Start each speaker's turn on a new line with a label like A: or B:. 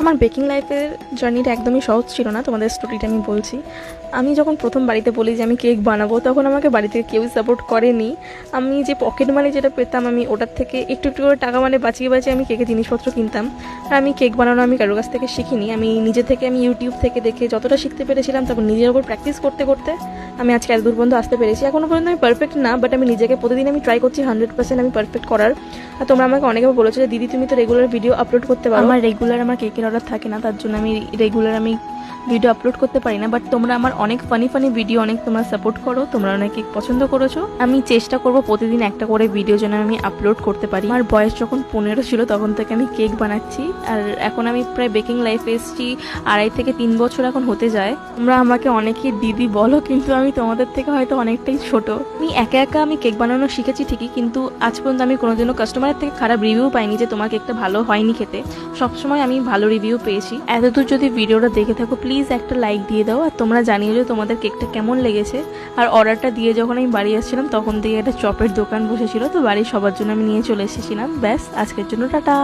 A: আমার বেকিং লাইফের জার্নিটা একদমই সহজ ছিল না, তোমাদের স্টোরিটা আমি বলছি। আমি যখন প্রথম বাড়িতে বলি যে আমি কেক বানাবো, তখন আমাকে বাড়ি থেকে কেউই সাপোর্ট করেনি। আমি যে পকেট মানি যেটা পেতাম, আমি ওটার থেকে একটু একটু করে টাকা মানে বাঁচিয়ে বাঁচিয়ে আমি কেকের জিনিসপত্র কিনতাম। আর আমি কেক বানানো আমি কারোর কাছ থেকে শিখিনি, আমি নিজে থেকে আমি ইউটিউব থেকে দেখে যতটা শিখতে পেরেছিলাম, তারপর নিজের ওপর প্র্যাকটিস করতে করতে আমি আজকে এত দূর পর্যন্ত আসতে পেরেছি। এখনও পর্যন্ত আমি পারফেক্ট না, বাট আমি নিজেকে প্রতিদিন আমি ট্রাই করছি 100% আমি পারফেক্ট করার। আর তোমরা আমাকে অনেকে বলেছো যে দিদি তুমি তো রেগুলার ভিডিও আপলোড করতে পারো। আমার রেগুলার আমার কেকের অর্ডার থাকে না, তার জন্য আমি রেগুলার ভিডিও আপলোড করতে পারি না। বাট তোমরা আমার অনেক ফানি ফানি ভিডিও অনেক তোমরা সাপোর্ট করো, তোমরা অনেক কেক পছন্দ করেছো। আমি চেষ্টা করবো প্রতিদিন একটা করে ভিডিও যেন আমি আপলোড করতে পারি। আমার বয়স যখন 15 ছিল তখন থেকে আমি কেক বানাচ্ছি, আর এখন আমি প্রায় বেকিং লাইফে এসেছি 2.5 থেকে 3 বছর এখন হতে যায়। তোমরা আমাকে অনেকেই দিদি বলো, কিন্তু আমি তোমাদের থেকে হয়তো অনেকটাই ছোট। আমি একা একা আমি কেক বানানো শিখেছি ঠিকই, কিন্তু আজ পর্যন্ত আমি কোনোদিনও কাস্টমারের থেকে খারাপ রিভিউ পাইনি যে তোমার কেকটা ভালো হয়নি খেতে। সবসময় আমি ভালো রিভিউ পেয়েছি। এতদূর যদি ভিডিওটা দেখে থাকো, প্লিজ একটা লাইক দিয়ে দাও, আর তোমরা জানিয়ে যে তোমাদের কেকটা কেমন লেগেছে। আর অর্ডারটা দিয়ে যখন আমি বাড়ি আসছিলাম, তখন থেকে একটা চপের দোকান বসেছিল, তো বাড়ির সবার জন্য আমি নিয়ে চলে এসেছিলাম। ব্যাস, আজকের জন্য টাটা।